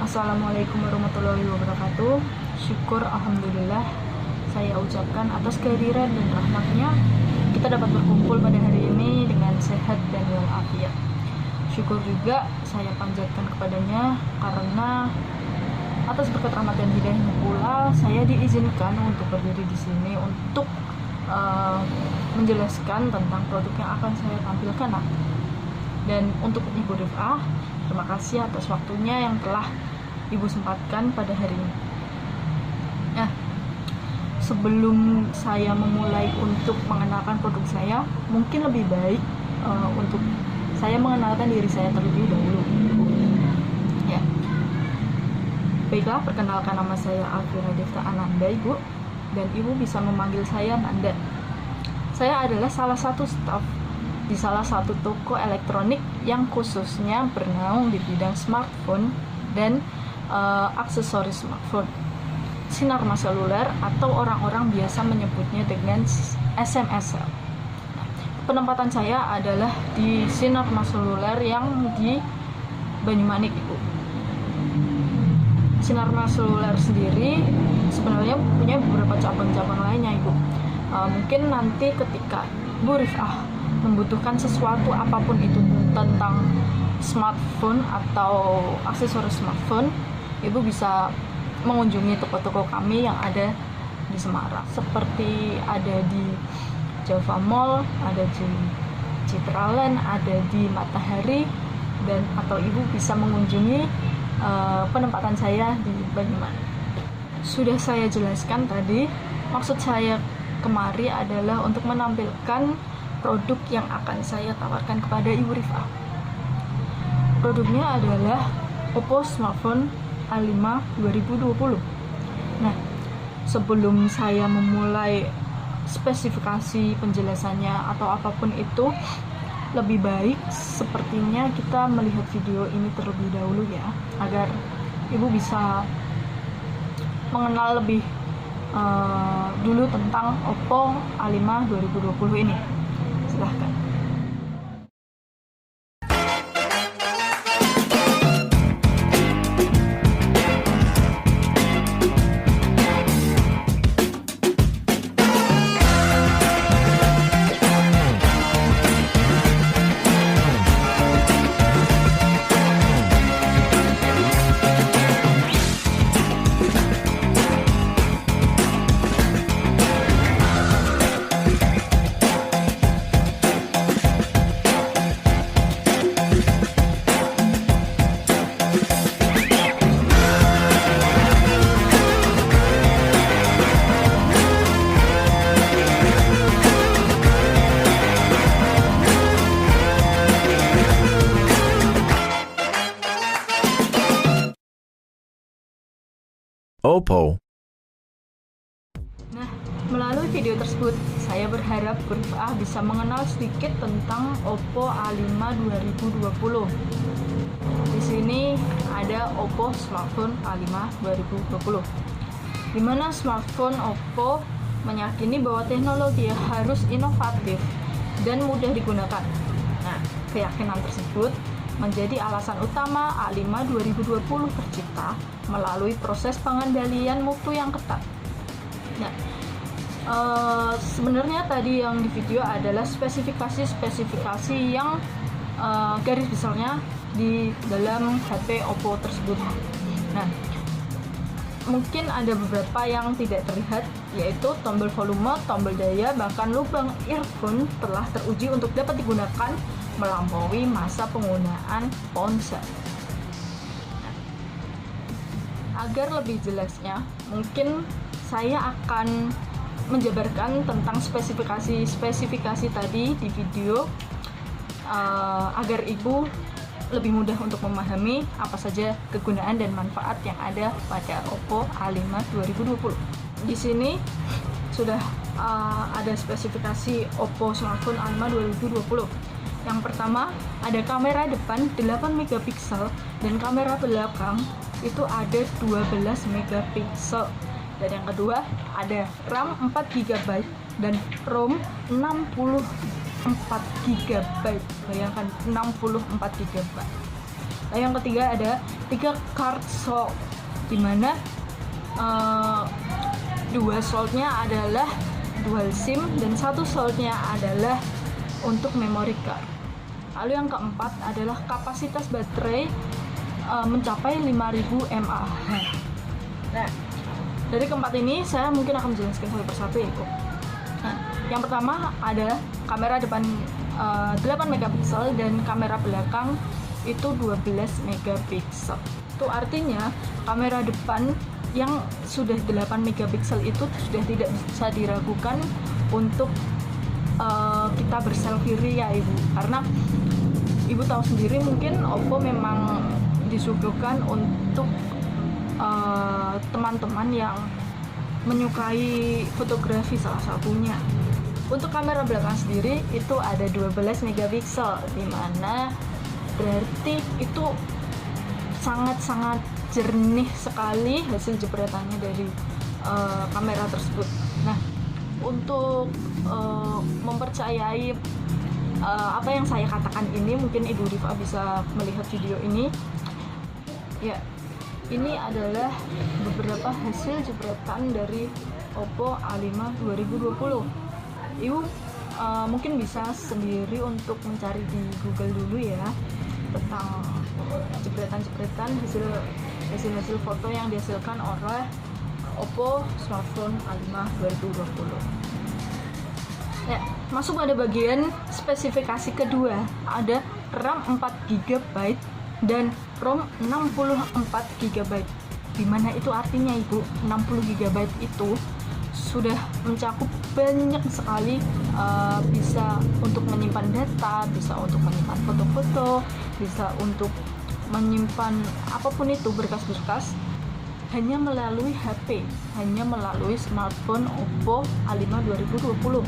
Assalamualaikum warahmatullahi wabarakatuh. Syukur alhamdulillah saya ucapkan atas kehadiran dan rahmatnya kita dapat berkumpul pada hari ini dengan sehat dan walafiat. Syukur juga saya panjatkan kepadanya karena atas berkat rahmat dan hidayahnya pula saya diizinkan untuk berdiri di sini untuk menjelaskan tentang produk yang akan saya tampilkan. Dan untuk Ibu Rif'ah, terima kasih atas waktunya yang telah Ibu sempatkan pada hari ini. Nah, sebelum saya memulai untuk mengenalkan produk saya, mungkin lebih baik untuk saya mengenalkan diri saya terlebih dahulu. Ya, baiklah, perkenalkan, nama saya Alfira Devta Ananda, Ibu, dan Ibu bisa memanggil saya Nanda. Saya adalah salah satu staf di salah satu toko elektronik yang khususnya bernaung di bidang smartphone dan aksesoris smartphone, Sinarmas Seluler, atau orang-orang biasa menyebutnya dengan SMSL. Penempatan saya adalah di Sinarmas Seluler yang di Banyumanik, Ibu. Sinarmas Seluler sendiri sebenarnya punya beberapa cabang-cabang lainnya, Ibu. Mungkin nanti ketika Bu Rif'ah membutuhkan sesuatu apapun itu tentang smartphone atau aksesoris smartphone, Ibu bisa mengunjungi toko-toko kami yang ada di Semarang, seperti ada di Java Mall, ada di Citraland, ada di Matahari, dan atau Ibu bisa mengunjungi penempatan saya di Banyumanik. Sudah saya jelaskan tadi, maksud saya kemari adalah untuk menampilkan produk yang akan saya tawarkan kepada Ibu Rif'ah. Produknya adalah Oppo Smartphone A5 2020. Nah, sebelum saya memulai spesifikasi penjelasannya atau apapun itu, lebih baik sepertinya kita melihat video ini terlebih dahulu ya, agar Ibu bisa mengenal lebih dulu tentang Oppo A5 2020 ini. Silahkan. Oppo. Nah, melalui video tersebut, saya berharap Bu Rif'ah bisa mengenal sedikit tentang Oppo A5 2020. Di sini ada Oppo Smartphone A5 2020, di mana smartphone Oppo meyakini bahwa teknologi harus inovatif dan mudah digunakan. Nah, keyakinan tersebut menjadi alasan utama A5 2020 tercipta melalui proses pengendalian mutu yang ketat. Nah, sebenarnya tadi yang di video adalah spesifikasi yang garis besarnya di dalam HP Oppo tersebut. Nah, mungkin ada beberapa yang tidak terlihat, yaitu tombol volume, tombol daya, bahkan lubang earphone telah teruji untuk dapat digunakan melampaui masa penggunaan ponsel. Agar lebih jelasnya, mungkin saya akan menjabarkan tentang spesifikasi tadi di video agar Ibu lebih mudah untuk memahami apa saja kegunaan dan manfaat yang ada pada Oppo A5 2020. Di sini sudah ada spesifikasi Oppo Smartphone A5 2020. Yang pertama, ada kamera depan 8 megapiksel dan kamera belakang itu ada 12 megapiksel. Dan yang kedua, ada RAM 4 GB dan ROM 64 GB. Bayangkan 64 GB. Yang ketiga ada 3 card slot, dimana 2 slotnya adalah dual SIM dan 1 slotnya adalah untuk memory card. Lalu yang keempat adalah kapasitas baterai mencapai 5000 mAh. Nah, dari keempat ini saya mungkin akan menjelaskan satu persatu ya Bu. Nah, yang pertama ada kamera depan 8 megapiksel dan kamera belakang itu 12 megapiksel. Itu artinya kamera depan yang sudah 8 megapiksel itu sudah tidak bisa diragukan untuk kita berselfie ria Ibu, karena Ibu tahu sendiri mungkin Oppo memang disuguhkan untuk teman-teman yang menyukai fotografi salah satunya. Untuk kamera belakang sendiri itu ada 12 megapiksel, dimana berarti itu sangat-sangat jernih sekali hasil jepretannya dari kamera tersebut. Nah, untuk mempercayai apa yang saya katakan ini, mungkin Ibu Rifa bisa melihat video ini ya. Ini adalah beberapa hasil jepretan dari Oppo A5 2020. Ibu mungkin bisa sendiri untuk mencari di Google dulu ya tentang jepretan-jepretan hasil foto yang dihasilkan oleh Oppo smartphone A5 2020. Ya, masuk pada bagian spesifikasi kedua, ada RAM 4 GB dan ROM 64 GB. Dimana itu artinya Ibu, 60 GB itu sudah mencakup banyak sekali, bisa untuk menyimpan data, bisa untuk menyimpan foto-foto, bisa untuk menyimpan apapun itu, berkas-berkas, hanya melalui HP, hanya melalui smartphone Oppo A5 2020.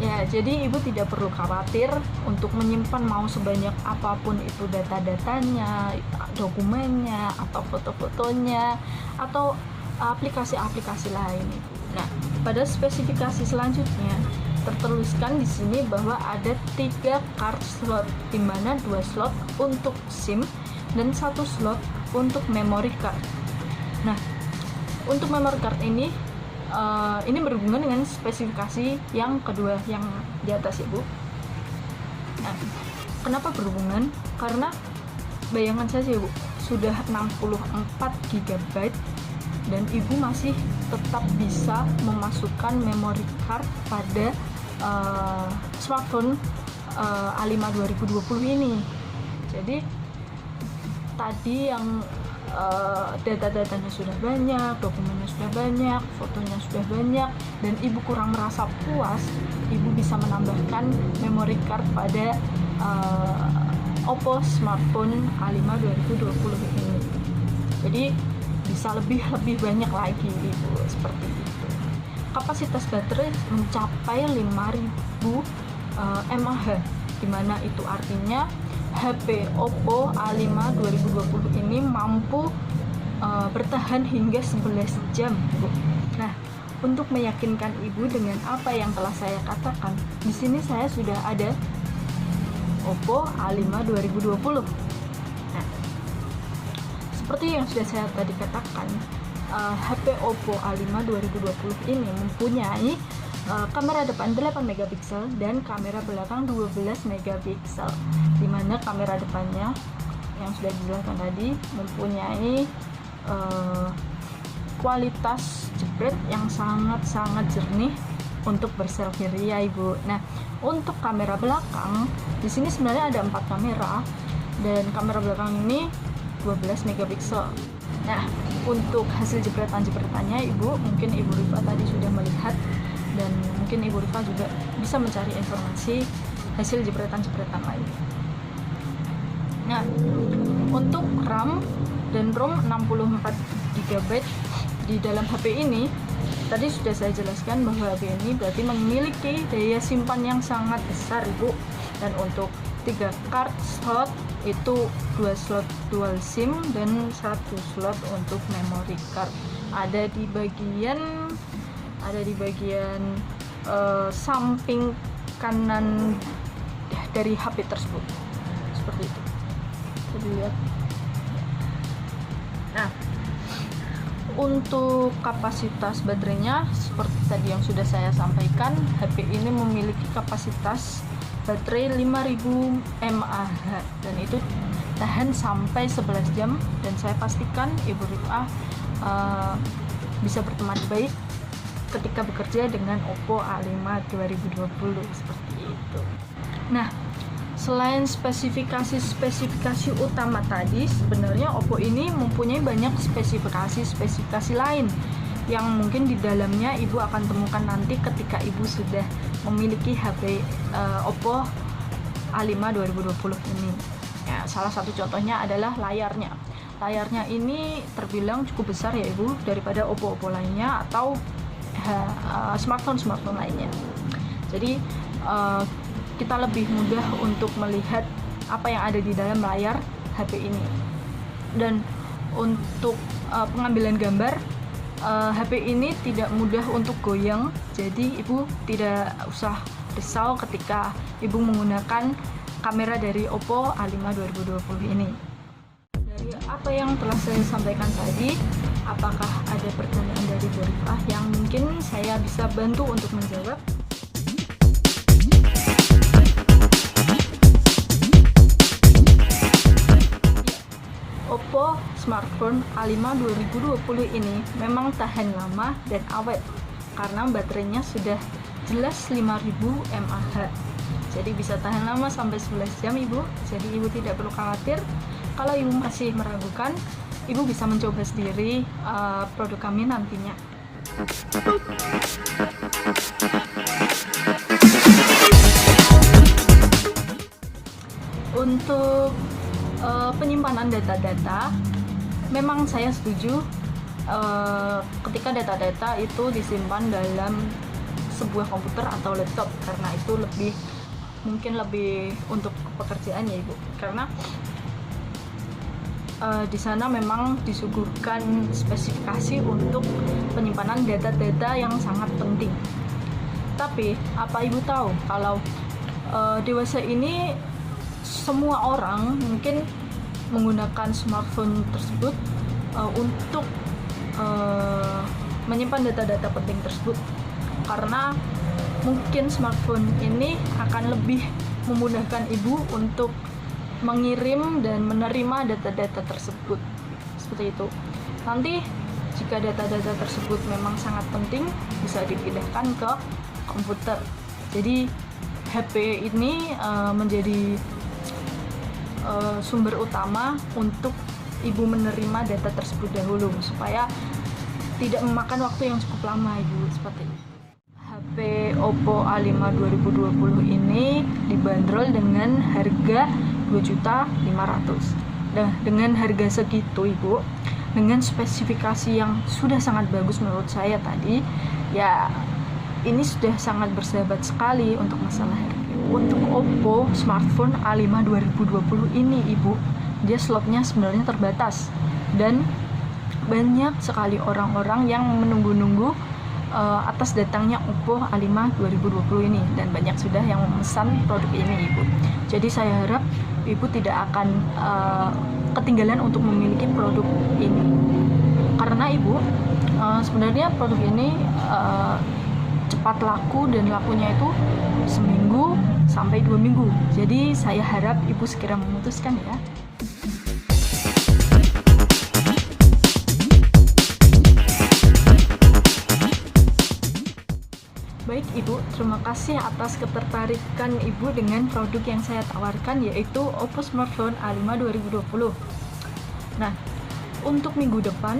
Ya, jadi Ibu tidak perlu khawatir untuk menyimpan mau sebanyak apapun itu data-datanya, dokumennya, atau foto-fotonya, atau aplikasi-aplikasi lain. Nah, pada spesifikasi selanjutnya tertuliskan di sini bahwa ada 3 card slot, di mana 2 slot untuk SIM dan 1 slot untuk memory card. Nah, untuk memory card ini berhubungan dengan spesifikasi yang kedua yang di atas Ibu. Nah, kenapa berhubungan? Karena bayangan saja Ibu, sudah 64 GB dan Ibu masih tetap bisa memasukkan memory card pada smartphone A5 2020 ini. Jadi tadi yang data-datanya sudah banyak, dokumennya sudah banyak, fotonya sudah banyak, dan Ibu kurang merasa puas, Ibu bisa menambahkan memory card pada Oppo smartphone A5 2020 ini. Jadi bisa lebih banyak lagi Ibu, seperti itu. Kapasitas baterai mencapai 5000 mAh, dimana itu artinya HP Oppo A5 2020 ini mampu bertahan hingga 11 jam, Bu. Nah, untuk meyakinkan Ibu dengan apa yang telah saya katakan, di sini saya sudah ada Oppo A5 2020. Nah, seperti yang sudah saya tadi katakan, HP Oppo A5 2020 ini mempunyai kamera depan 8 megapiksel dan kamera belakang 12 megapiksel, di mana kamera depannya yang sudah dijelaskan tadi mempunyai kualitas jepret yang sangat-sangat jernih untuk berselfie ria Ibu. Nah, untuk kamera belakang di sini sebenarnya ada 4 kamera dan kamera belakang ini 12 megapiksel. Nah, untuk hasil jepretannya Ibu, mungkin Ibu Rifa tadi sudah melihat, dan mungkin Ibu Rifa juga bisa mencari informasi hasil jepretan-jepretan lain. Nah, untuk RAM dan ROM 64 GB di dalam HP ini, tadi sudah saya jelaskan bahwa HP ini berarti memiliki daya simpan yang sangat besar Ibu. Dan untuk 3 card slot itu 2 slot dual SIM dan 1 slot untuk memory card. Ada di bagian samping kanan dari HP tersebut, seperti itu. Bisa dilihat Untuk kapasitas baterainya seperti tadi yang sudah saya sampaikan, HP ini memiliki kapasitas baterai 5000 mAh dan itu tahan sampai 11 jam, dan saya pastikan Ibu Rifah bisa berteman baik ketika bekerja dengan Oppo A5 2020 seperti itu. Nah, selain spesifikasi utama tadi, sebenarnya Oppo ini mempunyai banyak spesifikasi lain yang mungkin di dalamnya Ibu akan temukan nanti ketika Ibu sudah memiliki HP Oppo A5 2020 ini. Ya, salah satu contohnya adalah layarnya. Layarnya ini terbilang cukup besar ya Ibu daripada Oppo lainnya atau smartphone lainnya. Jadi kita lebih mudah untuk melihat apa yang ada di dalam layar HP ini. Dan untuk pengambilan gambar, HP ini tidak mudah untuk goyang, jadi Ibu tidak usah risau ketika Ibu menggunakan kamera dari Oppo A5 2020 ini. Dari apa yang telah saya sampaikan tadi, apakah ada pertanyaan dari Bu Rifah yang mungkin saya bisa bantu untuk menjawab? Oppo smartphone A5 2020 ini memang tahan lama dan awet karena baterainya sudah jelas 5000 mAh. Jadi bisa tahan lama sampai 11 jam Ibu. Jadi Ibu tidak perlu khawatir. Kalau Ibu masih meragukan, Ibu bisa mencoba sendiri produk kami nantinya. Untuk penyimpanan data-data, memang saya setuju ketika data-data itu disimpan dalam sebuah komputer atau laptop, karena itu mungkin lebih untuk pekerjaan ya Ibu, karena di sana memang disuguhkan spesifikasi untuk penyimpanan data-data yang sangat penting. Tapi apa Ibu tahu kalau dewasa ini semua orang mungkin menggunakan smartphone tersebut untuk menyimpan data-data penting tersebut, karena mungkin smartphone ini akan lebih memudahkan Ibu untuk mengirim dan menerima data-data tersebut. Seperti itu. Nanti jika data-data tersebut memang sangat penting, bisa dipindahkan ke komputer. Jadi HP ini menjadi sumber utama untuk Ibu menerima data tersebut dahulu, supaya tidak memakan waktu yang cukup lama Ibu, seperti itu. HP Oppo A5 2020 ini dibanderol dengan harga 2.500.000. Nah, dengan harga segitu Ibu, dengan spesifikasi yang sudah sangat bagus menurut saya tadi, ya ini sudah sangat bersahabat sekali untuk masalah harga. Untuk Oppo smartphone A5 2020 ini Ibu, dia slotnya sebenarnya terbatas dan banyak sekali orang-orang yang menunggu-nunggu atas datangnya Oppo A5 2020 ini, dan banyak sudah yang memesan produk ini Ibu. Jadi saya harap Ibu tidak akan ketinggalan untuk memiliki produk ini, karena Ibu sebenarnya produk ini cepat laku, dan lakunya itu seminggu sampai 2 minggu. Jadi saya harap Ibu segera memutuskan ya. Baik Ibu, terima kasih atas ketertarikan Ibu dengan produk yang saya tawarkan, yaitu Oppo Smartphone A5 2020. Nah, untuk minggu depan,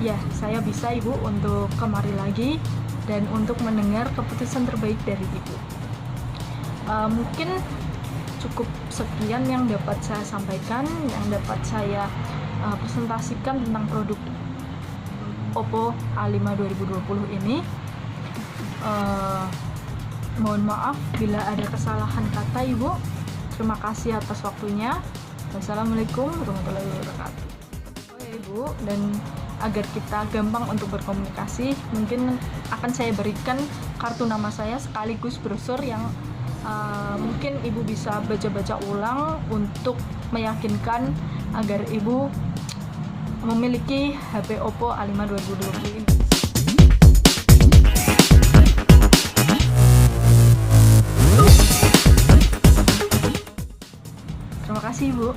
ya saya bisa Ibu untuk kemari lagi dan untuk mendengar keputusan terbaik dari Ibu. Mungkin cukup sekian yang dapat saya sampaikan, yang dapat saya presentasikan tentang produk Oppo A5 2020 ini. Mohon maaf bila ada kesalahan kata Ibu. Terima kasih atas waktunya. Wassalamualaikum warahmatullahi wabarakatuh. Oh Ibu, dan agar kita gampang untuk berkomunikasi, mungkin akan saya berikan kartu nama saya sekaligus brosur yang mungkin Ibu bisa baca-baca ulang untuk meyakinkan agar Ibu memiliki HP Oppo A5 2020 ini. Terima kasih, Bu.